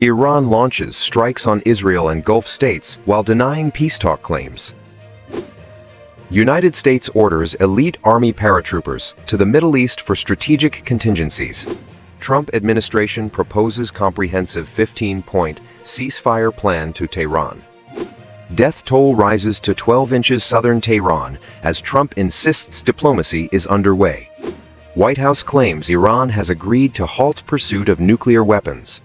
Iran launches strikes on Israel and Gulf states while denying peace talk claims. United States orders elite Army paratroopers to the Middle East for strategic contingencies. Trump administration proposes comprehensive 15-point ceasefire plan to Tehran. Death toll rises to 12 inches southern Tehran as Trump insists diplomacy is underway. White House claims Iran has agreed to halt pursuit of nuclear weapons.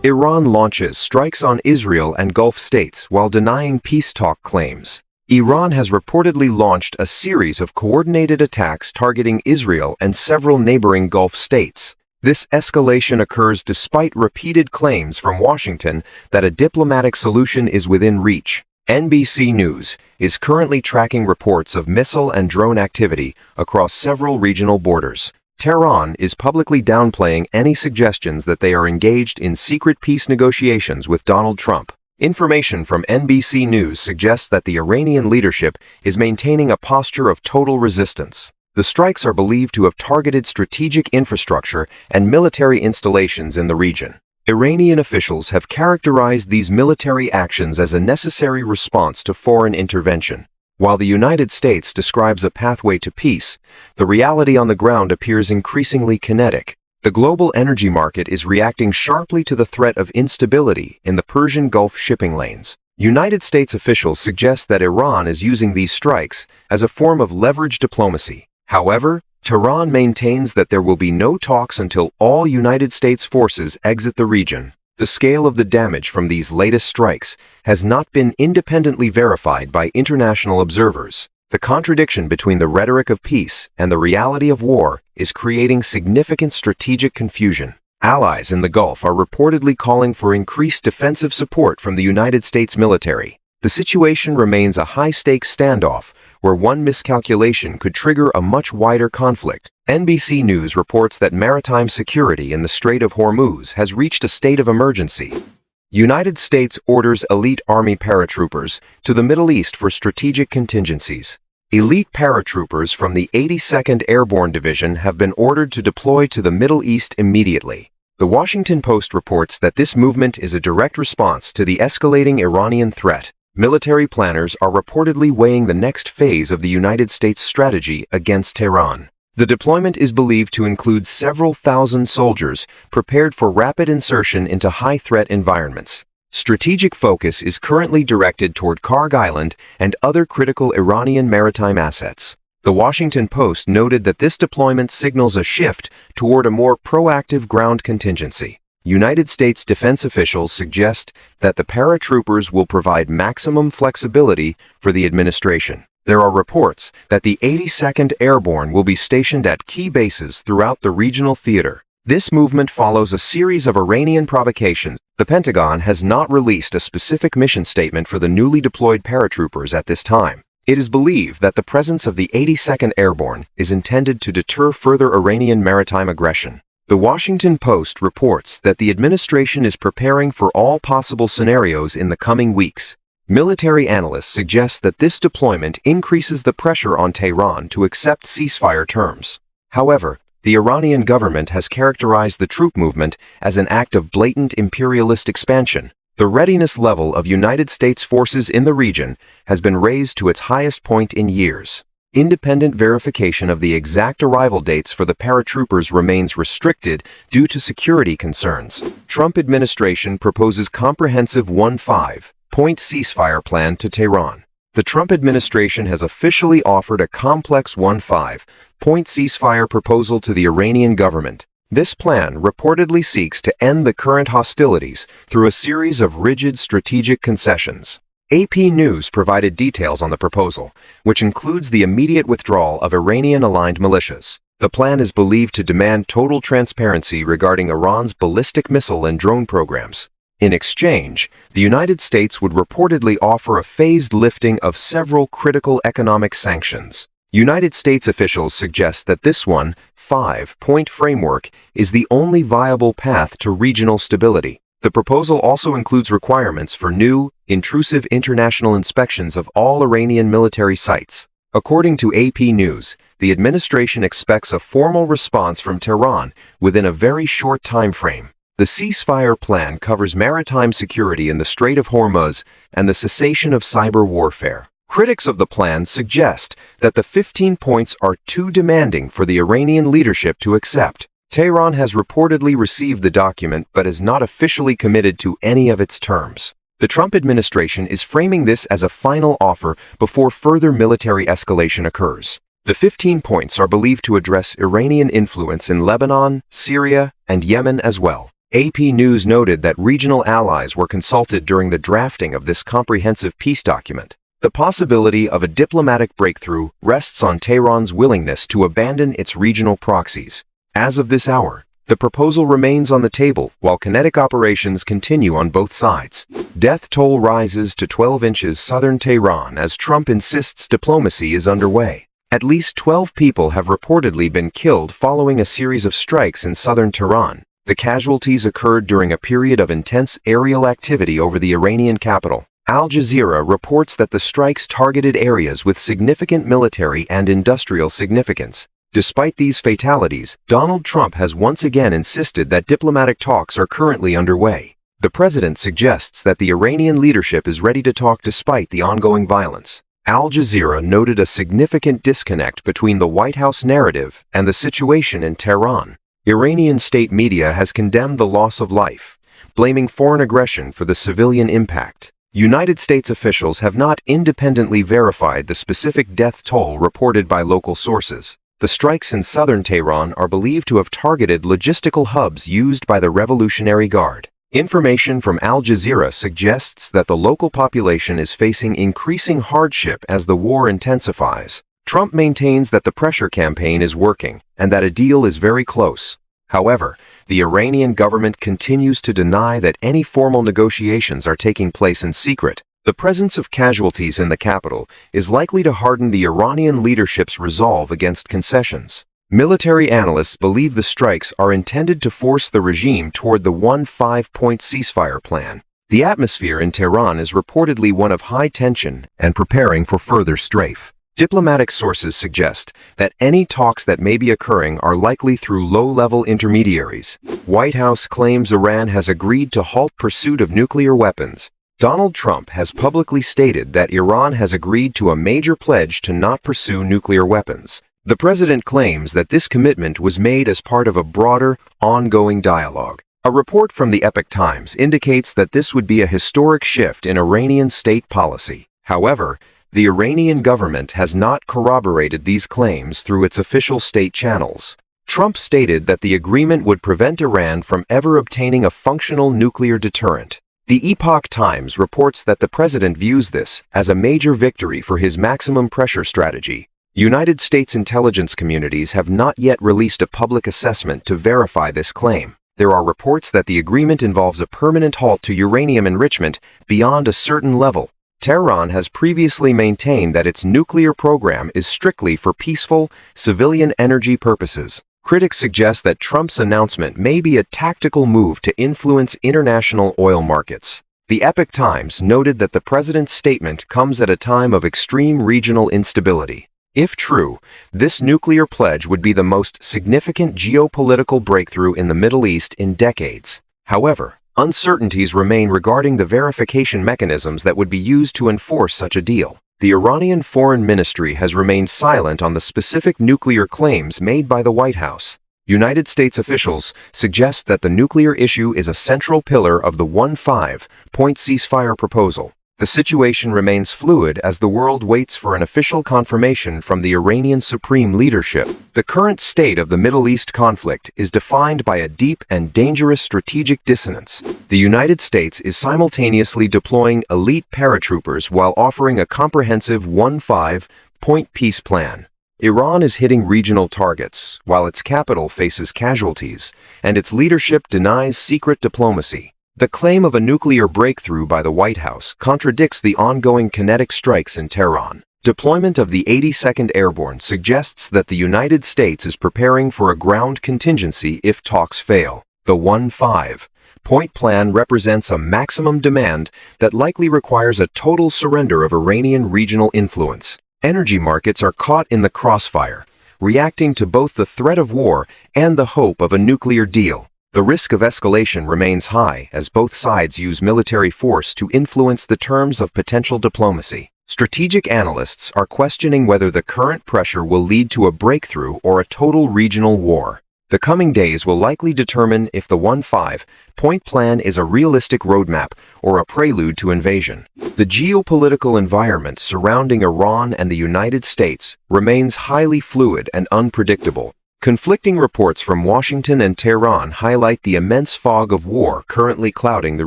Iran launches strikes on Israel and Gulf states while denying peace talk claims. Iran has reportedly launched a series of coordinated attacks targeting Israel and several neighboring Gulf states. This escalation occurs despite repeated claims from Washington that a diplomatic solution is within reach. NBC News is currently tracking reports of missile and drone activity across several regional borders. Tehran is publicly downplaying any suggestions that they are engaged in secret peace negotiations with Donald Trump. Information from NBC News suggests that the Iranian leadership is maintaining a posture of total resistance. The strikes are believed to have targeted strategic infrastructure and military installations in the region. Iranian officials have characterized these military actions as a necessary response to foreign intervention. While the United States describes a pathway to peace, the reality on the ground appears increasingly kinetic. The global energy market is reacting sharply to the threat of instability in the Persian Gulf shipping lanes. United States officials suggest that Iran is using these strikes as a form of leveraged diplomacy. However, Tehran maintains that there will be no talks until all United States forces exit the region. The scale of the damage from these latest strikes has not been independently verified by international observers. The contradiction between the rhetoric of peace and the reality of war is creating significant strategic confusion. Allies in the Gulf are reportedly calling for increased defensive support from the United States military. The situation remains a high-stakes standoff where one miscalculation could trigger a much wider conflict. NBC News reports that maritime security in the Strait of Hormuz has reached a state of emergency. United States orders elite Army paratroopers to the Middle East for strategic contingencies. Elite paratroopers from the 82nd Airborne Division have been ordered to deploy to the Middle East immediately. The Washington Post reports that this movement is a direct response to the escalating Iranian threat. Military planners are reportedly weighing the next phase of the United States strategy against Tehran. The deployment is believed to include several thousand soldiers prepared for rapid insertion into high-threat environments. Strategic focus is currently directed toward Karg Island and other critical Iranian maritime assets. The Washington Post noted that this deployment signals a shift toward a more proactive ground contingency. United States defense officials suggest that the paratroopers will provide maximum flexibility for the administration. There are reports that the 82nd Airborne will be stationed at key bases throughout the regional theater. This movement follows a series of Iranian provocations. The Pentagon has not released a specific mission statement for the newly deployed paratroopers at this time. It is believed that the presence of the 82nd Airborne is intended to deter further Iranian maritime aggression. The Washington Post reports that the administration is preparing for all possible scenarios in the coming weeks. Military analysts suggest that this deployment increases the pressure on Tehran to accept ceasefire terms. However, the Iranian government has characterized the troop movement as an act of blatant imperialist expansion. The readiness level of United States forces in the region has been raised to its highest point in years. Independent verification of the exact arrival dates for the paratroopers remains restricted due to security concerns. Trump administration proposes comprehensive 15-point ceasefire plan to Tehran. The Trump administration has officially offered a complex 15-point ceasefire proposal to the Iranian government. This plan reportedly seeks to end the current hostilities through a series of rigid strategic concessions. AP News provided details on the proposal, which includes the immediate withdrawal of Iranian-aligned militias. The plan is believed to demand total transparency regarding Iran's ballistic missile and drone programs. In exchange, the United States would reportedly offer a phased lifting of several critical economic sanctions. United States officials suggest that this 15-point framework is the only viable path to regional stability. The proposal also includes requirements for new, intrusive international inspections of all Iranian military sites. According to AP News, the administration expects a formal response from Tehran within a very short time frame. The ceasefire plan covers maritime security in the Strait of Hormuz and the cessation of cyber warfare. Critics of the plan suggest that the 15 points are too demanding for the Iranian leadership to accept. Tehran has reportedly received the document but is not officially committed to any of its terms. The Trump administration is framing this as a final offer before further military escalation occurs. The 15 points are believed to address Iranian influence in Lebanon, Syria, and Yemen as well. AP News noted that regional allies were consulted during the drafting of this comprehensive peace document. The possibility of a diplomatic breakthrough rests on Tehran's willingness to abandon its regional proxies. As of this hour, the proposal remains on the table while kinetic operations continue on both sides. Death toll rises to 12 inches southern Tehran as Trump insists diplomacy is underway. At least 12 people have reportedly been killed following a series of strikes in southern Tehran. The casualties occurred during a period of intense aerial activity over the Iranian capital. Al Jazeera reports that the strikes targeted areas with significant military and industrial significance. Despite these fatalities, Donald Trump has once again insisted that diplomatic talks are currently underway. The president suggests that the Iranian leadership is ready to talk despite the ongoing violence. Al Jazeera noted a significant disconnect between the White House narrative and the situation in Tehran. Iranian state media has condemned the loss of life, blaming foreign aggression for the civilian impact. United States officials have not independently verified the specific death toll reported by local sources. The strikes in southern Tehran are believed to have targeted logistical hubs used by the Revolutionary Guard. Information from Al Jazeera suggests that the local population is facing increasing hardship as the war intensifies. Trump maintains that the pressure campaign is working and that a deal is very close. However, the Iranian government continues to deny that any formal negotiations are taking place in secret. The presence of casualties in the capital is likely to harden the Iranian leadership's resolve against concessions. Military analysts believe the strikes are intended to force the regime toward the 5-point ceasefire plan. The atmosphere in Tehran is reportedly one of high tension and preparing for further strafe. Diplomatic sources suggest that any talks that may be occurring are likely through low-level intermediaries. White House claims Iran has agreed to halt pursuit of nuclear weapons. Donald Trump has publicly stated that Iran has agreed to a major pledge to not pursue nuclear weapons. The president claims that this commitment was made as part of a broader, ongoing dialogue. A report from the Epoch Times indicates that this would be a historic shift in Iranian state policy. However, the Iranian government has not corroborated these claims through its official state channels. Trump stated that the agreement would prevent Iran from ever obtaining a functional nuclear deterrent. The Epoch Times reports that the president views this as a major victory for his maximum pressure strategy. United States intelligence communities have not yet released a public assessment to verify this claim. There are reports that the agreement involves a permanent halt to uranium enrichment beyond a certain level. Tehran has previously maintained that its nuclear program is strictly for peaceful, civilian energy purposes. Critics suggest that Trump's announcement may be a tactical move to influence international oil markets. The Epoch Times noted that the president's statement comes at a time of extreme regional instability. If true, this nuclear pledge would be the most significant geopolitical breakthrough in the Middle East in decades. However, uncertainties remain regarding the verification mechanisms that would be used to enforce such a deal. The Iranian Foreign Ministry has remained silent on the specific nuclear claims made by the White House. United States officials suggest that the nuclear issue is a central pillar of the 5-point ceasefire proposal. The situation remains fluid as the world waits for an official confirmation from the Iranian supreme leadership. The current state of the Middle East conflict is defined by a deep and dangerous strategic dissonance. The United States is simultaneously deploying elite paratroopers while offering a comprehensive 5-point peace plan. Iran is hitting regional targets, while its capital faces casualties, and its leadership denies secret diplomacy. The claim of a nuclear breakthrough by the White House contradicts the ongoing kinetic strikes in Tehran. Deployment of the 82nd Airborne suggests that the United States is preparing for a ground contingency if talks fail. The 5-point plan represents a maximum demand that likely requires a total surrender of Iranian regional influence. Energy markets are caught in the crossfire, reacting to both the threat of war and the hope of a nuclear deal. The risk of escalation remains high as both sides use military force to influence the terms of potential diplomacy. Strategic analysts are questioning whether the current pressure will lead to a breakthrough or a total regional war. The coming days will likely determine if the 1-5-point plan is a realistic roadmap or a prelude to invasion. The geopolitical environment surrounding Iran and the United States remains highly fluid and unpredictable. Conflicting reports from Washington and Tehran highlight the immense fog of war currently clouding the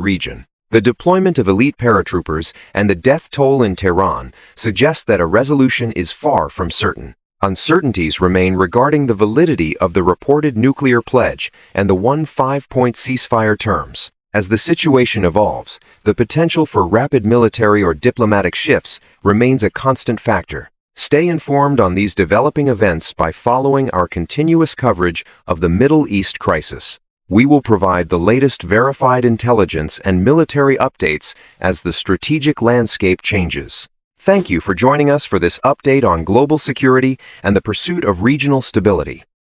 region. The deployment of elite paratroopers and the death toll in Tehran suggest that a resolution is far from certain. Uncertainties remain regarding the validity of the reported nuclear pledge and the 1-5-point ceasefire terms. As the situation evolves, the potential for rapid military or diplomatic shifts remains a constant factor. Stay informed on these developing events by following our continuous coverage of the Middle East crisis. We will provide the latest verified intelligence and military updates as the strategic landscape changes. Thank you for joining us for this update on global security and the pursuit of regional stability.